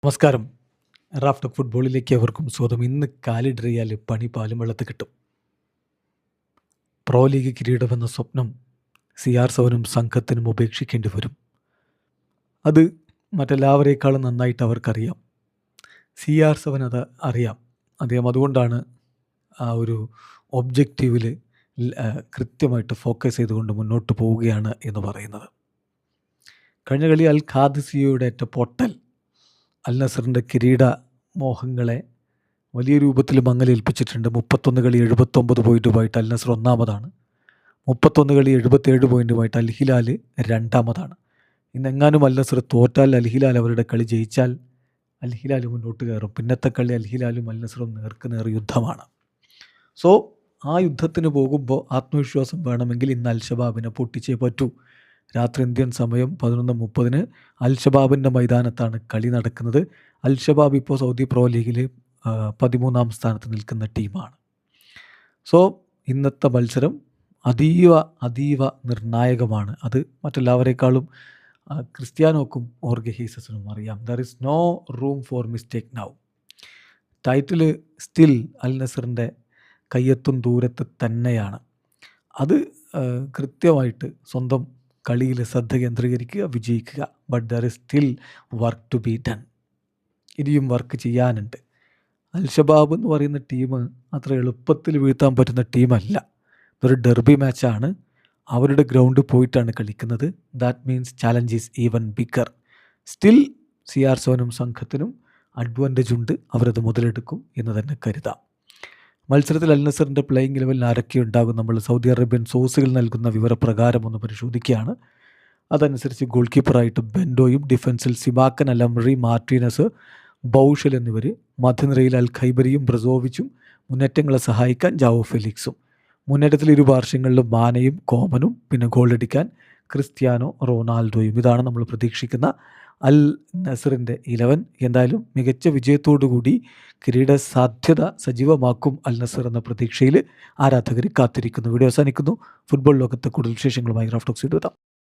നമസ്കാരം. Raf talk ഫുട്ബോളിലേക്ക് അവർക്കും സ്വാഗതം. ഇന്ന് കാലിടറിയാൽ പണി പാലും വെള്ളത്തിൽ കിട്ടും. പ്രോ ലീഗ് കിരീടമെന്ന സ്വപ്നം CR7 സംഘത്തിനും ഉപേക്ഷിക്കേണ്ടി വരും. അത് മറ്റെല്ലാവരേക്കാളും നന്നായിട്ട് അവർക്കറിയാം. CR7 അത് അറിയാം. അദ്ദേഹം അതുകൊണ്ടാണ് ആ ഒരു ഒബ്ജക്റ്റീവിൽ കൃത്യമായിട്ട് ഫോക്കസ് ചെയ്തുകൊണ്ട് മുന്നോട്ട് പോവുകയാണ് എന്ന് പറയുന്നത്. കഴിഞ്ഞ കളി അൽ ഖാദിസിയുടെ ഏറ്റ പൊട്ടൽ അൽ നസറിൻ്റെ കിരീട മോഹങ്ങളെ വലിയ രൂപത്തിൽ മങ്ങലേൽപ്പിച്ചിട്ടുണ്ട്. 31 കളി 79 പോയിൻറ്റുമായിട്ട് അൽ നസർ ഒന്നാമതാണ്. 31 കളി 77 പോയിൻറ്റുമായിട്ട് അൽ ഹിലാൽ രണ്ടാമതാണ്. ഇന്നെങ്ങാനും അൽ നസർ തോറ്റാൽ അൽ ഹിലാൽ അവരുടെ കളി ജയിച്ചാൽ അൽ ഹിലാൽ മുന്നോട്ട് കയറും. പിന്നത്തെ കളി അൽ ഹിലാലും അൽ നസറും നേർ യുദ്ധമാണ്. സോ ആ യുദ്ധത്തിന് പോകുമ്പോൾ ആത്മവിശ്വാസം വേണമെങ്കിൽ ഇന്ന് അൽ ഷബാബിനെ പൊട്ടിച്ചേ പറ്റൂ. രാത്രി ഇന്ത്യൻ സമയം 11:30 അൽ ഷബാബിൻ്റെ മൈതാനത്താണ് കളി നടക്കുന്നത്. അൽ ഷബാബ് ഇപ്പോൾ സൗദി പ്രോ ലീഗിൽ 13ാം സ്ഥാനത്ത് നിൽക്കുന്ന ടീമാണ്. സോ ഇന്നത്തെ മത്സരം അതീവ നിർണായകമാണ്. അത് മറ്റെല്ലാവരേക്കാളും ക്രിസ്ത്യാനോക്കും ഓർഗെ ഹീസസിനും അറിയാം. There is no room for mistake now. Title still അൽ നസറിൻ്റെ കയ്യെത്തും ദൂരത്ത് തന്നെയാണ്. അത് കൃത്യമായിട്ട് സ്വന്തം കളിയിൽ ശ്രദ്ധ കേന്ദ്രീകരിക്കുക, വിജയിക്കുക. But there is still work to be done. ഇനിയും വർക്ക് ചെയ്യാനുണ്ട്. അൽ ഷബാബ് എന്ന് പറയുന്ന ടീം അത്ര എളുപ്പത്തിൽ വീഴ്ത്താൻ പറ്റുന്ന ടീമല്ല. ഇതൊരു ഡെർബി മാച്ചാണ്. അവരുടെ ഗ്രൗണ്ടിൽ പോയിട്ടാണ് കളിക്കുന്നത്. That means challenge is even bigger. Still CR7 സംഘത്തിനും അഡ്വാൻറ്റേജ് ഉണ്ട്. അവരത് മുതലെടുക്കും എന്ന് തന്നെ കരുതാം. മത്സരത്തിൽ അൽ നസറിൻ്റെ പ്ലേയിങ് ലെവലിൽ ആരൊക്കെ ഉണ്ടാകും നമ്മൾ സൗദി അറേബ്യൻ സോഴ്സുകൾ നൽകുന്ന വിവരപ്രകാരം ഒന്ന് പരിശോധിക്കുകയാണ്. അതനുസരിച്ച് ഗോൾ കീപ്പറായിട്ട് ബെൻഡോയും, ഡിഫൻസിൽ സിബാക്കൻ, അലംറി, മാർട്ടീനസ്, ബൗഷൽ എന്നിവർ, മധ്യനിരയിൽ അൽ ഖൈബരിയും ബ്രസോവിച്ചും, മുന്നേറ്റങ്ങളെ സഹായിക്കാൻ ജാവോ ഫെലിക്സും, മുന്നേറ്റത്തിൽ ഇരു പാർശ്വങ്ങളിലും മാനയും കോമനും, പിന്നെ ഗോളടിക്കാൻ ക്രിസ്ത്യാനോ റൊണാൾഡോയും. ഇതാണ് നമ്മൾ പ്രതീക്ഷിക്കുന്ന അൽ നസറിൻ്റെ 11. എന്തായാലും മികച്ച വിജയത്തോടുകൂടി കിരീട സാധ്യത സജീവമാക്കും അൽ നസർ എന്ന പ്രതീക്ഷയിൽ ആരാധകർ കാത്തിരിക്കുന്നു. വീഡിയോ അവസാനിക്കുന്നു. ഫുട്ബോൾ ലോകത്തെ കൂടുതൽ വിശേഷങ്ങളുമായി റാഫ് ടോക്സ് എത്താം.